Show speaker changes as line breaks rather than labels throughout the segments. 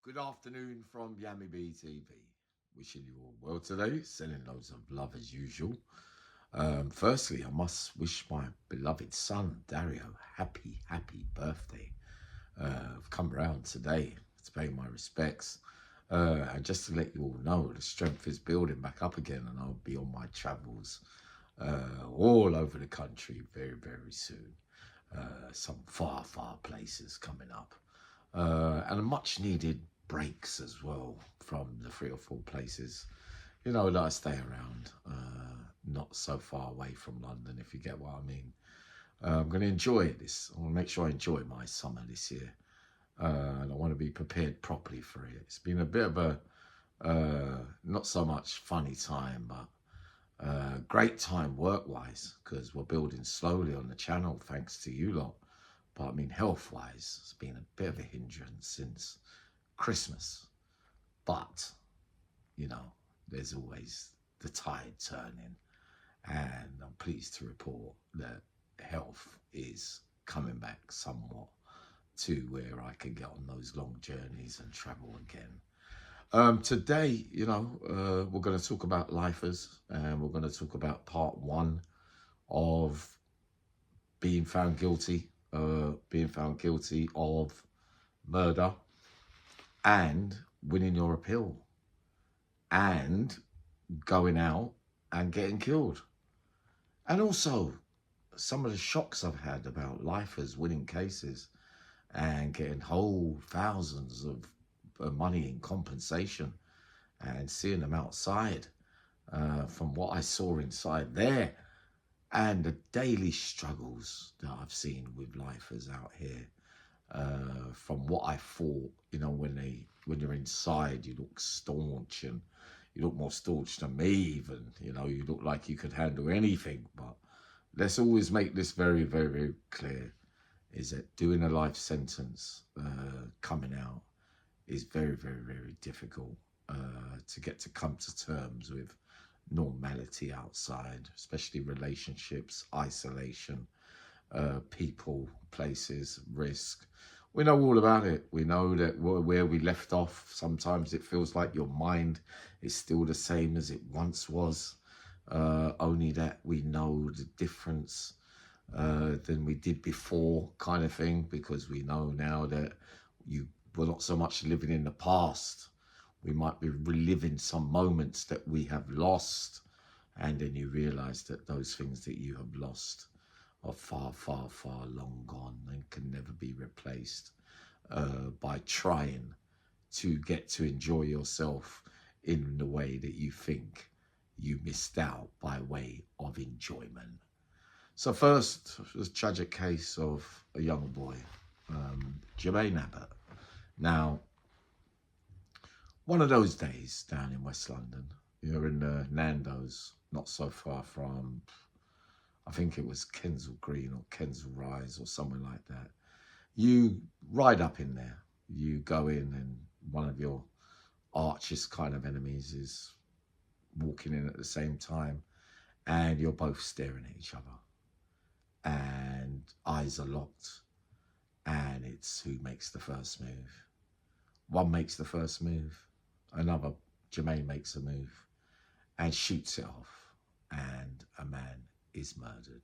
Good afternoon from Yami B TV. Wishing you all well today. Sending loads of love as usual. Firstly, I must wish my beloved son Dario happy birthday. I've come round today to pay my respects. And just to let you all know, the strength is building back up again, and I'll be on my travels all over the country very soon. Some far places coming up. And a much needed breaks as well from the 3 or 4 places, that I stay around, not so far away from London, if you get what I mean. I'm going to enjoy this. I want to make sure I enjoy my summer this year. And I want to be prepared properly for it. It's been a bit of a, not so much funny time, but great time work-wise, because we're building slowly on the channel, thanks to you lot. But I mean, health-wise, it's been a bit of a hindrance since Christmas. But, there's always the tide turning. And I'm pleased to report that health is coming back somewhat to where I can get on those long journeys and travel again. Today, we're going to talk about lifers, and we're going to talk about part 1 of being found guilty of murder and winning your appeal and going out and getting killed. And also some of the shocks I've had about lifers winning cases and getting whole thousands of money in compensation and seeing them outside from what I saw inside there. And the daily struggles that I've seen with lifers out here, from what I thought, when you're inside, you look staunch, and you look more staunch than me even, you look like you could handle anything. But let's always make this very clear, is that doing a life sentence, coming out, is very difficult to get to come to terms with normality outside, especially relationships, isolation, people, places, risk. We know all about it. We know that where we left off, sometimes it feels like your mind is still the same as it once was, only that we know the difference than we did before, kind of thing, because we know now that we're not so much living in the past. We might be reliving some moments that we have lost, and then you realize that those things that you have lost are far long gone and can never be replaced by trying to get to enjoy yourself in the way that you think you missed out by way of enjoyment. So first, this tragic case of a young boy, Jermaine Abbott. Now, one of those days down in West London, you're in Nando's, not so far from, I think it was Kensal Green or Kensal Rise or somewhere like that. You ride up in there, you go in, and one of your archest kind of enemies is walking in at the same time, and you're both staring at each other, and eyes are locked, and it's who makes the first move. One makes the first move, another, Jermaine, makes a move and shoots it off, and a man is murdered.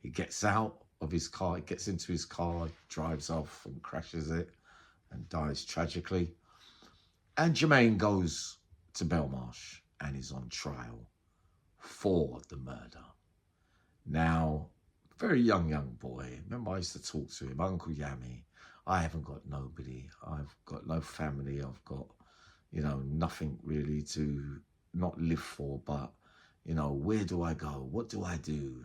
He gets out of his car, he gets into his car, drives off and crashes it and dies tragically. And Jermaine goes to Belmarsh and is on trial for the murder. Now, very young boy. Remember, I used to talk to him, Uncle Yami. I haven't got nobody. I've got no family. I've got, nothing really to not live for. But, where do I go? What do I do?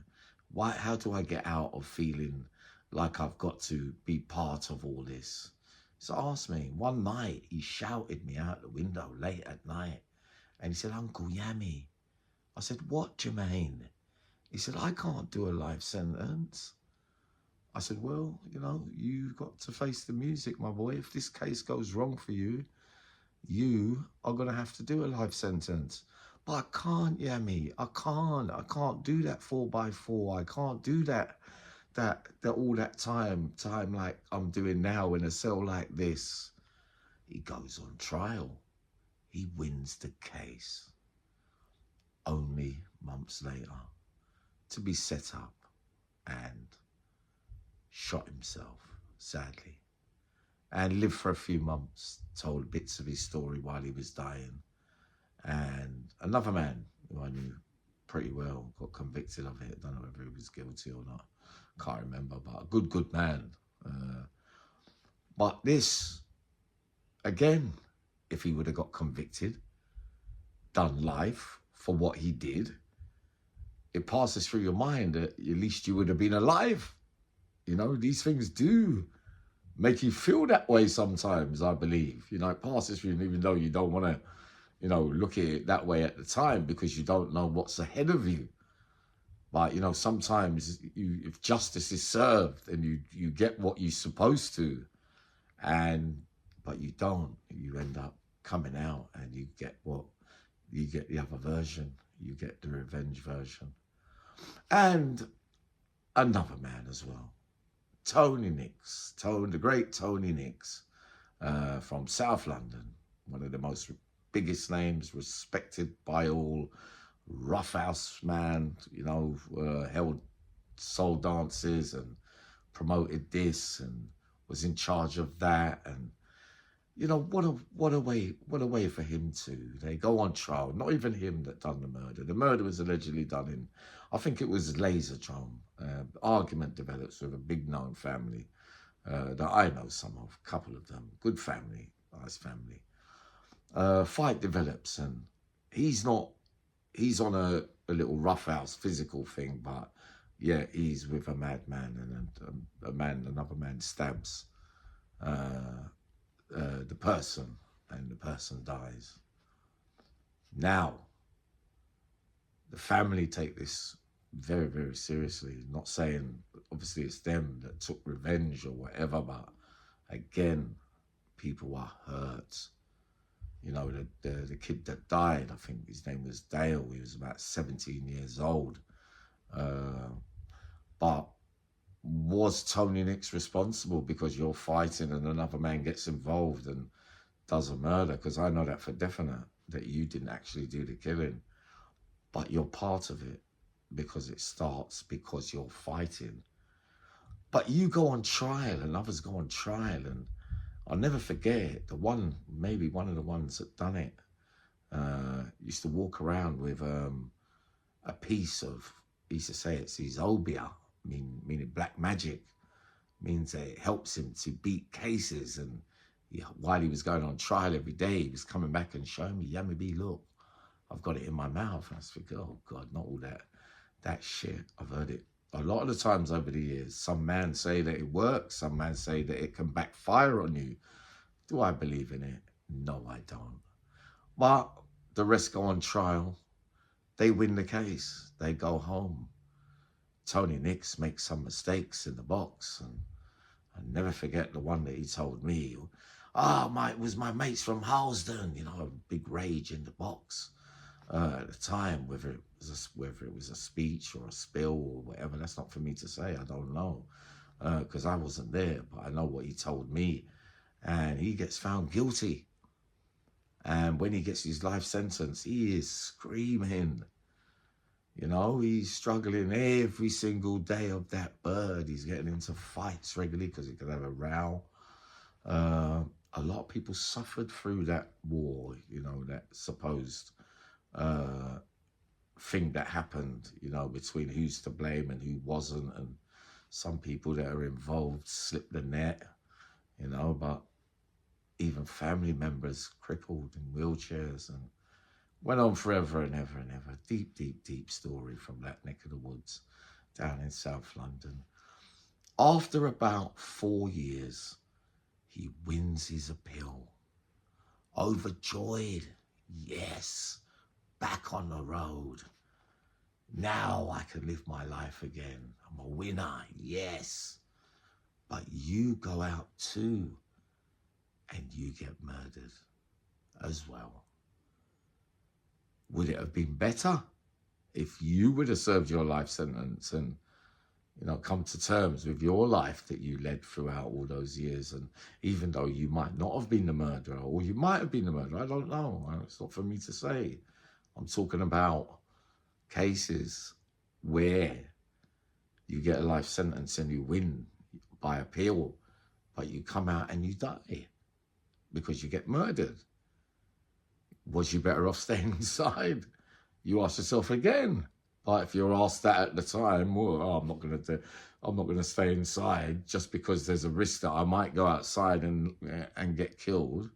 How do I get out of feeling like I've got to be part of all this? So asked me. One night, he shouted me out the window late at night. And he said, Uncle Yami. I said, what, Jermaine? He said, I can't do a life sentence. I said, well, you've got to face the music, my boy. If this case goes wrong for you, you are going to have to do a life sentence. But I can't, Yami. I can't do that 4x4. I can't do that all that time like I'm doing now in a cell like this. He goes on trial. He wins the case. Only months later to be set up and shot himself, sadly, and lived for a few months, told bits of his story while he was dying. And another man who I knew pretty well got convicted of it. I don't know whether he was guilty or not. Can't remember, but a good man. But this, again, if he would have got convicted, done life for what he did, it passes through your mind that at least you would have been alive. You know, these things do make you feel that way sometimes, I believe. You know, it passes through, even though you don't want to, you know, look at it that way at the time because you don't know what's ahead of you. But, you know, sometimes if justice is served and you get what you're supposed to, but you don't, you end up coming out and you get the other version. You get the revenge version. And another man as well, Tony Nicks, the great Tony Nicks from South London, one of the most biggest names, respected by all, roughhouse man, you know, held soul dances and promoted this and was in charge of that. And, you know, what a way for him to, they go on trial. Not even him that done the murder. The murder was allegedly done in, I think it was Lasertron. Argument develops with a big known family that I know some of, a couple of them. Good family, nice family. Fight develops and he's on a little roughhouse physical thing, but yeah, he's with a madman and another man stabs the person and the person dies. Now, the family take this very, very seriously. Not saying, obviously, it's them that took revenge or whatever, but again, people are hurt. You know, the kid that died, I think his name was Dale. He was about 17 years old. But was Tony Nicks responsible because you're fighting and another man gets involved and does a murder? Because I know that for definite, that you didn't actually do the killing, but you're part of it because it starts because you're fighting. But you go on trial and others go on trial, and I'll never forget maybe one of the ones that done it, used to walk around with a piece of, he used to say it's his obia, meaning black magic, means that it helps him to beat cases. And while he was going on trial every day, he was coming back and showing me, Yummy B, look, I've got it in my mouth. And I was thinking, oh God, not all that shit. I've heard it a lot of the times over the years. Some man say that it works. Some man say that it can backfire on you. Do I believe in it? No, I don't. But the rest go on trial. They win the case. They go home. Tony Nicks makes some mistakes in the box. And I never forget the one that he told me. It was my mates from Harlesden. You know, a big rage in the box. At the time, whether it was a speech or a spill or whatever, that's not for me to say. I don't know, because I wasn't there, but I know what he told me. And he gets found guilty. And when he gets his life sentence, he is screaming. You know, he's struggling every single day of that bird. He's getting into fights regularly because he could have a row. A lot of people suffered through that war, you know, that supposed thing that happened, you know, between who's to blame and who wasn't. And some people that are involved slipped the net, you know, but even family members crippled in wheelchairs, and went on forever and ever and ever. Deep, deep, deep story from that neck of the woods down in South London. After about 4 years, he wins his appeal. Overjoyed, yes, back on the road. Now I can live my life again. I'm a winner, yes. But you go out too, and you get murdered as well. Would it have been better if you would have served your life sentence and, you know, come to terms with your life that you led throughout all those years. And even though you might not have been the murderer, or you might have been the murderer, I don't know. It's not for me to say. I'm talking about cases where you get a life sentence and you win by appeal, but you come out and you die because you get murdered. Was you better off staying inside? You ask yourself again. But if you're asked that at the time, well, I'm not going to stay inside just because there's a risk that I might go outside and get killed,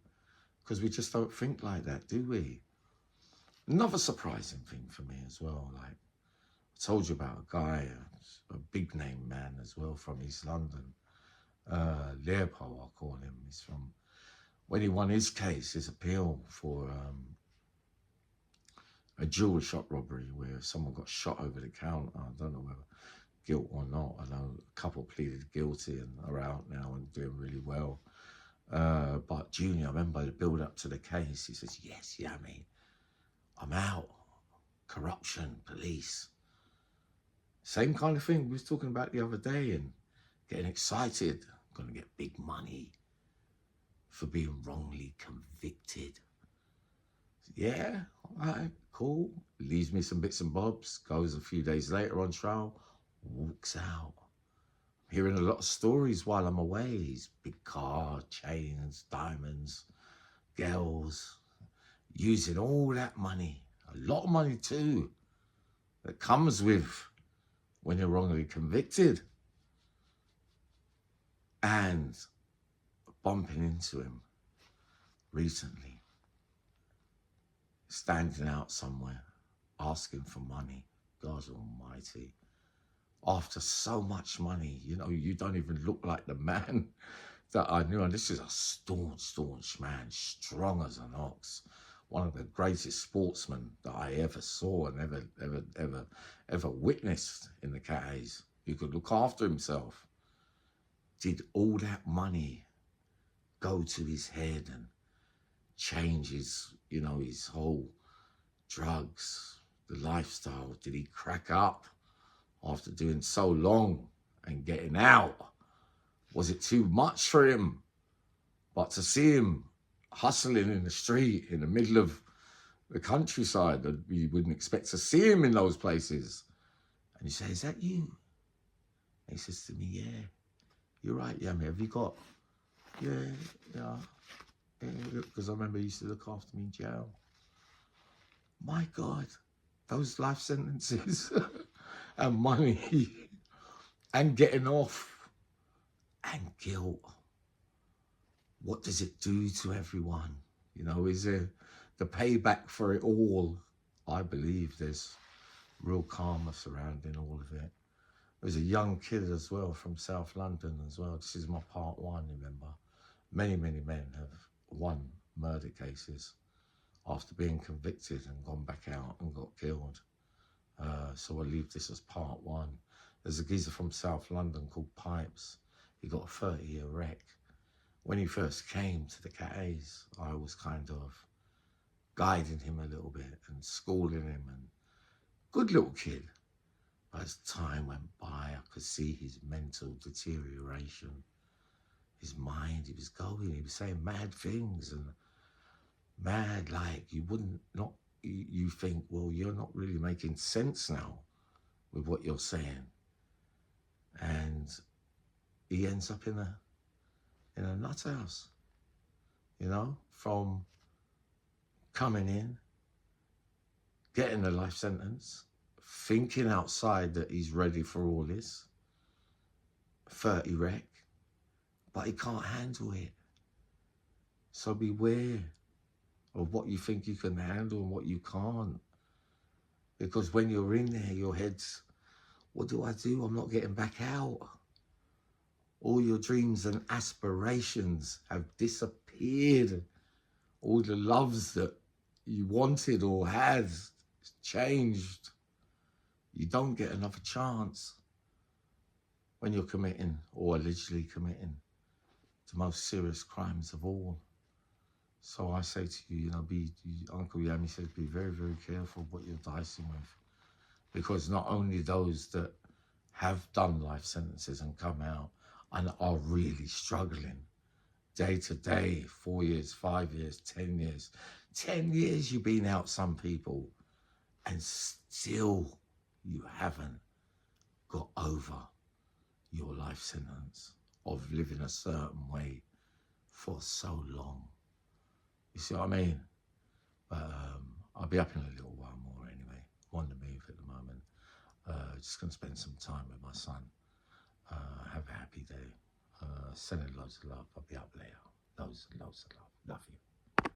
because we just don't think like that, do we? Another surprising thing for me as well, like I told you about a guy, a big name man as well from East London, Leopold, I'll call him. He's from, when he won his case, his appeal for a jewel shop robbery where someone got shot over the counter. I don't know whether guilt or not. I know a couple pleaded guilty and are out now and doing really well. But Junior, I remember the build up to the case, he says, yes, yeah, I mean, I'm out. Corruption, police. Same kind of thing we was talking about the other day, and getting excited. I'm going to get big money for being wrongly convicted. Yeah, all right, cool. Leaves me some bits and bobs, goes a few days later on trial, walks out. Hearing a lot of stories while I'm away. His big car, chains, diamonds, girls, using all that money, a lot of money too, that comes with when you're wrongly convicted. And bumping into him recently, standing out somewhere, asking for money. God almighty. After so much money, you know, you don't even look like the man that I knew. And this is a staunch man, strong as an ox. One of the greatest sportsmen that I ever saw and ever witnessed in the Cays, who could look after himself. Did all that money go to his head and change his, you know, his whole drugs, the lifestyle? Did he crack up after doing so long and getting out? Was it too much for him? But to see him hustling in the street in the middle of the countryside, you wouldn't expect to see him in those places. And you say, is that you? And he says to me, yeah. You're right, yeah, mate. Have you got? Yeah. Because I remember he used to look after me in jail. My God, those life sentences and money and getting off and guilt. What does it do to everyone? You know, is there the payback for it all? I believe there's real karma surrounding all of it. There's a young kid as well from South London as well. This is my part one, remember. Many men have won murder cases after being convicted and gone back out and got killed. So I'll leave this as part one. There's a geezer from South London called Pipes. He got a 30-year wreck. When he first came to the Cays, I was kind of guiding him a little bit and schooling him, and good little kid. But as time went by, I could see his mental deterioration. His mind, he was saying mad things, and mad, like you think, well, you're not really making sense now with what you're saying. And he ends up in a nut house, you know, from coming in, getting a life sentence, thinking outside that he's ready for all this, 30 wreck, but he can't handle it. So beware of what you think you can handle and what you can't. Because when you're in there, your head's, what do I do? I'm not getting back out. All your dreams and aspirations have disappeared. All the loves that you wanted or had changed. You don't get another chance when you're committing or allegedly committing the most serious crimes of all. So I say to you, Uncle Yami says, be very, very careful what you're dicing with. Because not only those that have done life sentences and come out and are really struggling day to day, 4 years, 5 years, 10 years. 10 years you've been out, some people, and still you haven't got over your life sentence of living a certain way for so long. You see what I mean? But I'll be up in a little while more anyway. I'm on the move at the moment. Just going to spend some time with my son. Have a happy day. Sending loads of love. I'll be up later. Loads and loads of love. Love you.